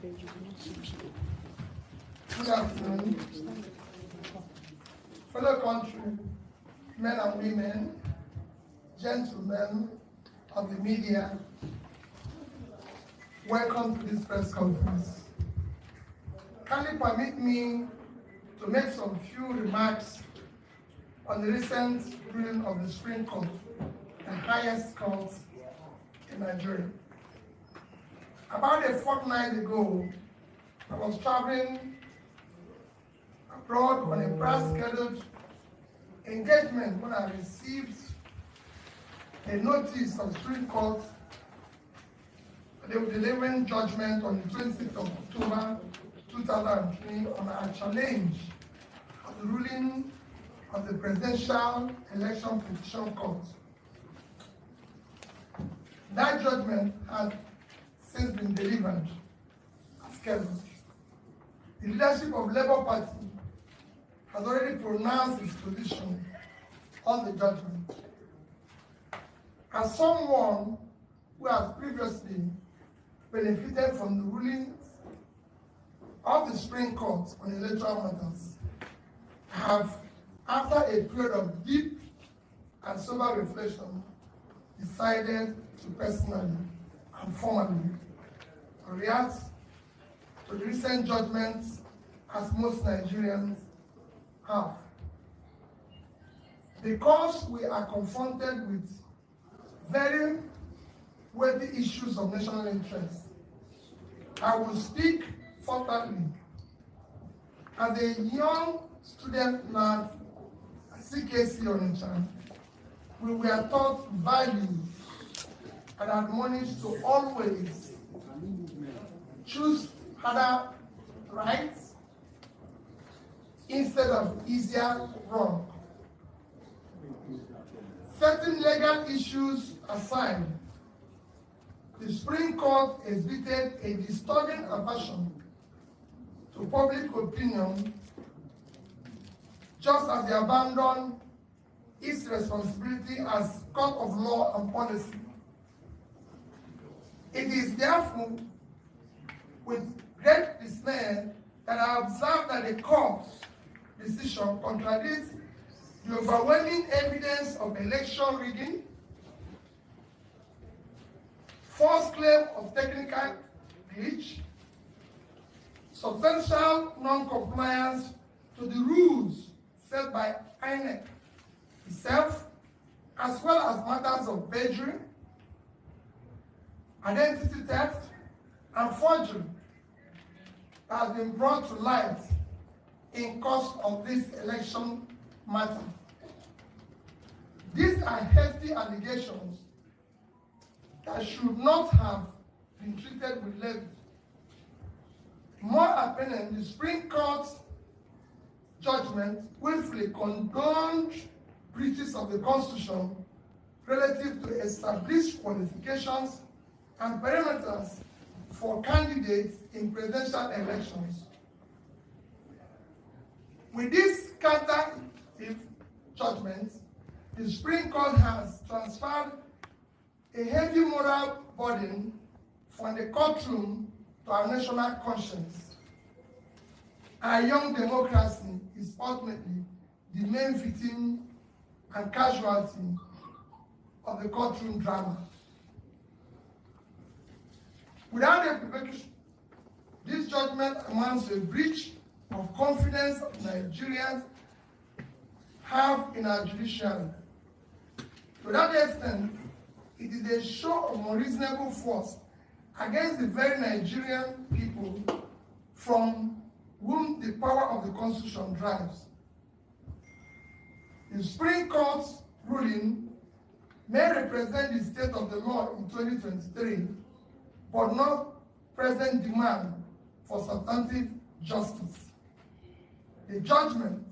Good afternoon, fellow country, men and women, gentlemen of the media. Welcome to this press conference. Kindly permit me to make some few remarks on the recent ruling of the Supreme Court, the highest court in Nigeria. About a fortnight ago, I was traveling abroad on a past-scheduled engagement when I received a notice of the Supreme Court that they were delivering judgment on the 26th of October 2003 on our challenge of the ruling of the Presidential Election Petition Court. That judgment had since been delivered as scheduled. The leadership of Labour Party has already pronounced its position on the judgment. As someone who has previously benefited from the rulings of the Supreme Court on electoral matters, I have, after a period of deep and sober reflection, decided to personally and formally react to the recent judgments as most Nigerians have. Because we are confronted with very weighty issues of national interest, I will speak forthrightly. As a young student at CKC Onitsha, we were taught values and admonished to always choose harder rights instead of easier wrong. Certain legal issues aside, the Supreme Court exhibited a disturbing aversion to public opinion, just as they abandoned its responsibility as court of law and policy. It is therefore with great dismay that I observe that the court's decision contradicts the overwhelming evidence of election rigging, false claim of technical glitch, substantial non-compliance to the rules set by INEC itself, as well as matters of perjury, identity theft, and forgery that has been brought to light in course of this election matter. These are hefty allegations that should not have been treated with levity. More apparently, the Supreme Court's judgment willfully condoned breaches of the Constitution relative to established qualifications and parameters for candidates in presidential elections. With this counter-effective judgment, the Supreme Court has transferred a heavy moral burden from the courtroom to our national conscience. Our young democracy is ultimately the main victim and casualty of the courtroom drama. Without equivocation, this judgment amounts to a breach of confidence Nigerians have in our judiciary. To that extent, it is a show of unreasonable force against the very Nigerian people from whom the power of the Constitution drives. The Supreme Court's ruling may represent the state of the law in 2023, but not present demand for substantive justice. The judgment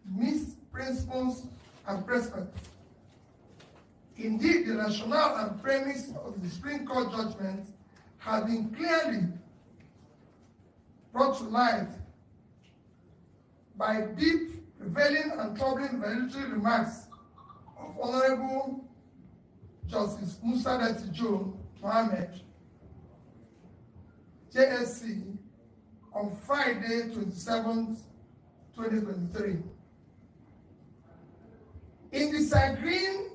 meets principles and precepts. Indeed, the rationale and premise of the Supreme Court judgment has been clearly brought to light by deep, revealing, and troubling valedictory remarks of Honorable Justice Musa Dati Joe Mohammed, JSC on Friday, 27th, 2023. In disagreeing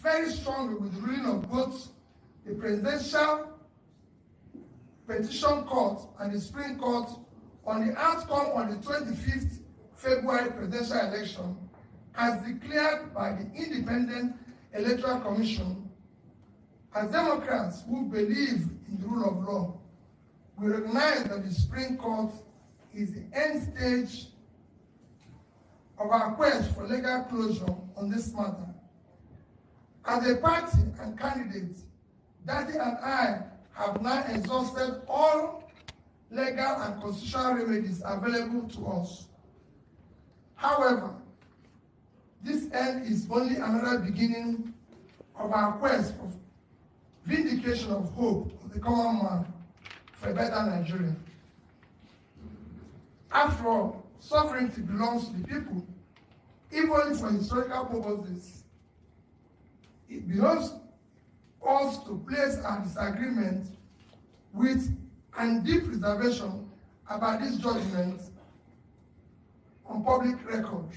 very strongly with the ruling of both the Presidential Petition Court and the Supreme Court on the outcome of the 25th February presidential election, as declared by the Independent Electoral Commission, as Democrats who believe in the rule of law, we recognize that the Supreme Court is the end stage of our quest for legal closure on this matter. As a party and candidate, Daddy and I have now exhausted all legal and constitutional remedies available to us. However, this end is only another beginning of our quest for vindication of hope of the common man for a better Nigeria. After all, sovereignty belongs to the people, even for historical purposes. It behoves us to place our disagreement with and deep reservation about this judgment on public record.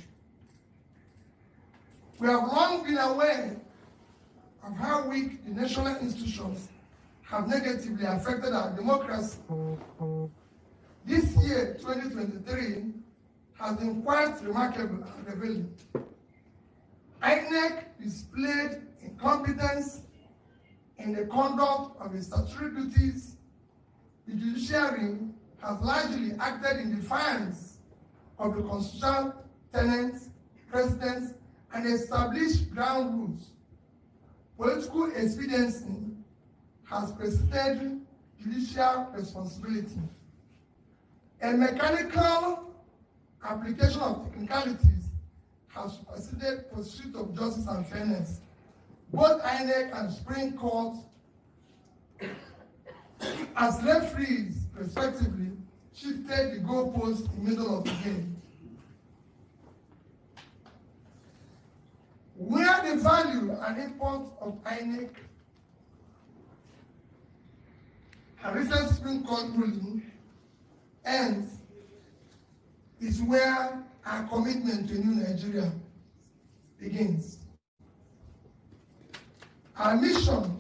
We have long been aware of how weak the national institutions have negatively affected our democracy. This year, 2023, has been quite remarkable and revealing. INEC displayed incompetence in the conduct of its statutory duties. The judiciary has largely acted in defiance of the constitutional tenets, precedents, and established ground rules. Political expediency has preceded judicial responsibility. A mechanical application of technicalities has preceded pursuit of justice and fairness. Both INEC and Supreme Court, as referees, respectively, shifted the goalposts in the middle of the game. Where the value and import of INEC and recent Supreme Court ruling ends is where our commitment to a new Nigeria begins. Our mission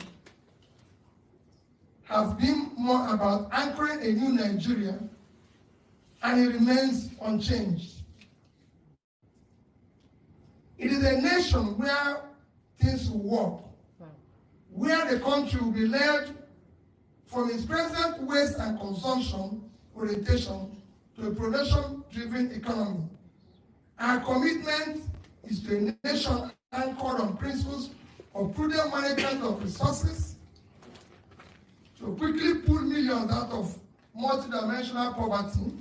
has been more about anchoring a new Nigeria, and it remains unchanged. It is a nation where things will work, where the country will be led from its present waste and consumption orientation to a production-driven economy. Our commitment is to a nation anchored on principles of prudent management of resources, to quickly pull millions out of multidimensional poverty,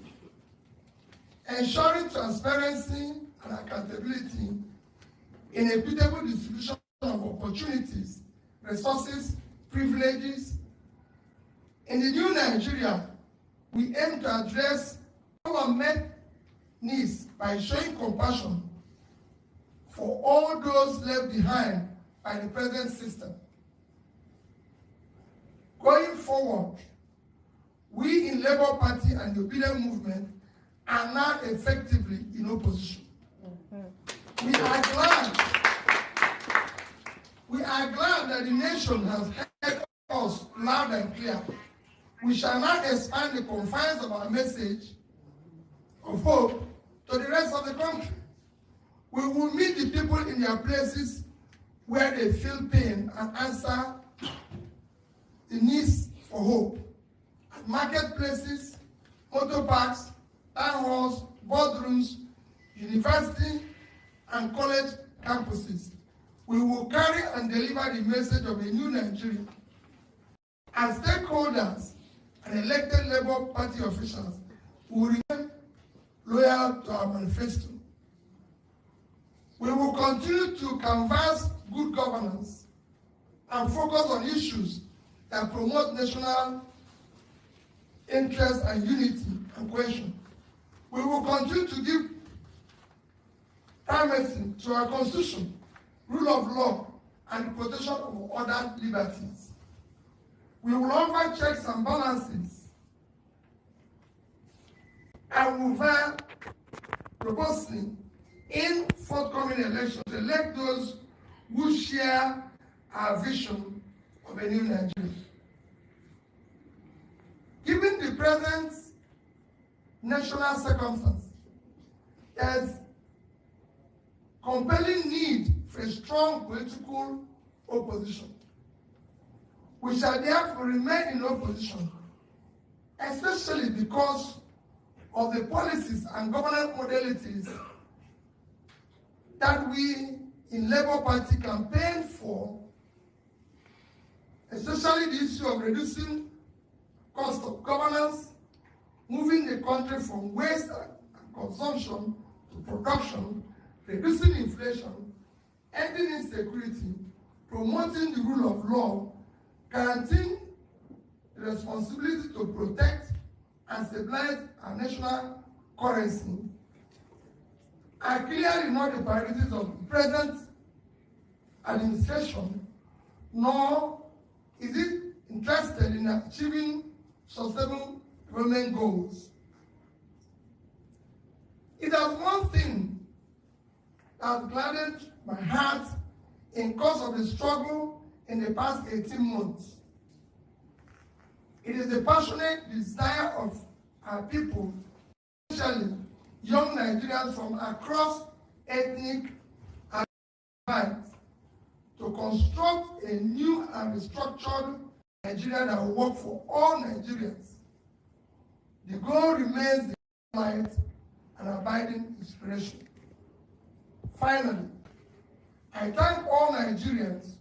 ensuring transparency and accountability in equitable distribution of opportunities, resources, privileges. In the new Nigeria, we aim to address unmet needs by showing compassion for all those left behind by the present system. Going forward, we in Labour Party and the Obedient Movement are now effectively in opposition. We are glad that the nation has heard us loud and clear. We shall not expand the confines of our message of hope to the rest of the country. We will meet the people in their places where they feel pain and answer the needs for hope. At marketplaces, motor parks, town halls, boardrooms, university and college campuses, we will carry and deliver the message of a new Nigeria. As stakeholders and elected Labour Party officials, we will remain loyal to our manifesto. We will continue to canvass good governance and focus on issues that promote national interest and unity and cohesion. We will continue to give primacy to our constitution, rule of law, and the protection of other liberties. We will offer checks and balances and will robustly in forthcoming elections to elect those who share our vision of a new Nigeria. Given the present national circumstance, there's compelling need for a strong political opposition. We shall therefore remain in opposition, especially because of the policies and governance modalities that we in Labour Party campaign for, especially the issue of reducing cost of governance, moving the country from waste and consumption to production, reducing inflation, ending insecurity, promoting the rule of law, guaranteeing the responsibility to protect and stabilize our national currency, are clearly not the priorities of the present administration, nor is it interested in achieving sustainable development goals. It has one thing that gladdened my heart in course of the struggle in the past 18 months. It is the passionate desire of our people, especially young Nigerians from across ethnic and minds, to construct a new and restructured Nigeria that will work for all Nigerians. The goal remains the light and abiding inspiration. Finally, I thank all Nigerians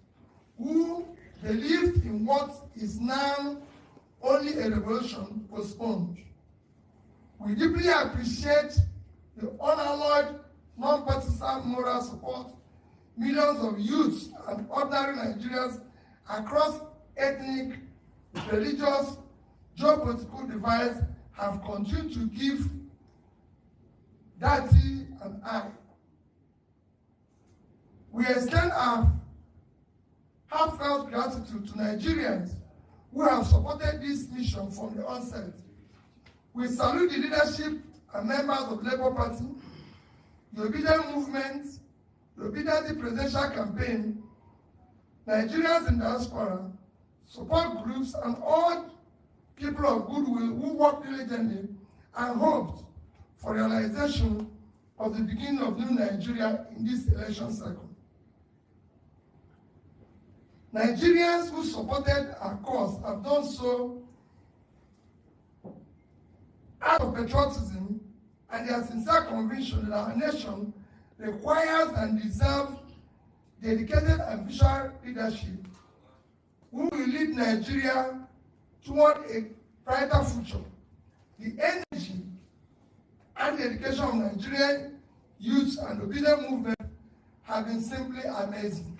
who believed in what is now only a revolution postponed. We deeply appreciate the unalloyed, non-partisan moral support millions of youths and ordinary Nigerians across ethnic, religious, geopolitical divides have continued to give Dati and I. We extend our heartfelt gratitude to Nigerians who have supported this mission from the onset. We salute the leadership and members of the Labour Party, the Obedient Movement, the Obedient Presidential Campaign, Nigerians in diaspora, support groups, and all people of goodwill who work diligently and hoped for realization of the beginning of new Nigeria in this election cycle. Nigerians who supported our cause have done so out of patriotism and their sincere conviction that our nation requires and deserves dedicated and visionary leadership who will lead Nigeria toward a brighter future. The energy and dedication of Nigerian youth and obedient movement have been simply amazing.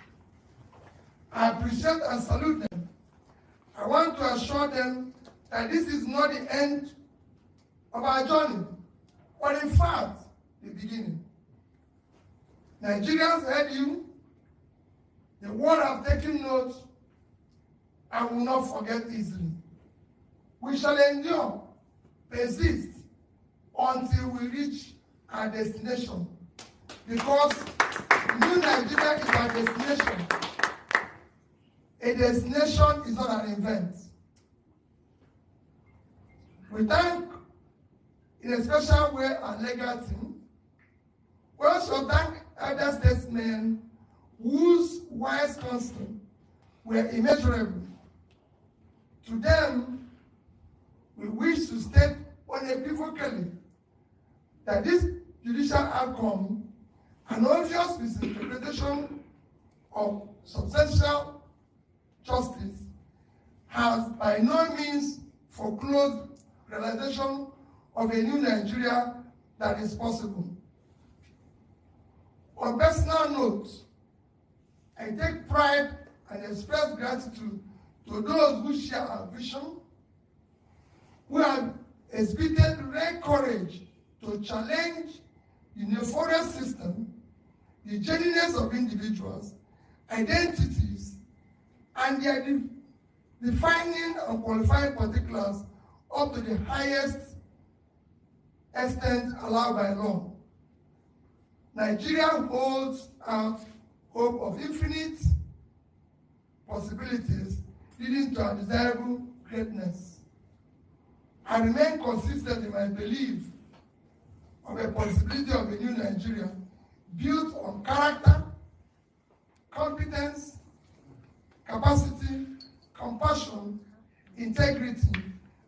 I appreciate and salute them. I want to assure them that this is not the end of our journey, but in fact, the beginning. Nigerians heard you, the world have taken note, and will not forget easily. We shall endure, persist, until we reach our destination, because new Nigeria is our destination. A destination is not an event. We thank, in a special way, our legal team. We also thank other statesmen whose wise counsel were immeasurable. To them, we wish to state unequivocally that this judicial outcome, an obvious misinterpretation of substantial justice, has by no means foreclosed realization of a new Nigeria that is possible. On personal note, I take pride and express gratitude to those who share our vision, who have exhibited rare courage to challenge the nefarious system, the genuineness of individuals, identities, and their defining and qualifying particulars up to the highest extent allowed by law. Nigeria holds out hope of infinite possibilities leading to undesirable greatness. I remain consistent in my belief of a possibility of a new Nigeria built on character, competence, capacity, compassion, integrity,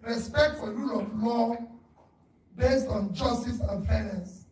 respect for the rule of law based on justice and fairness.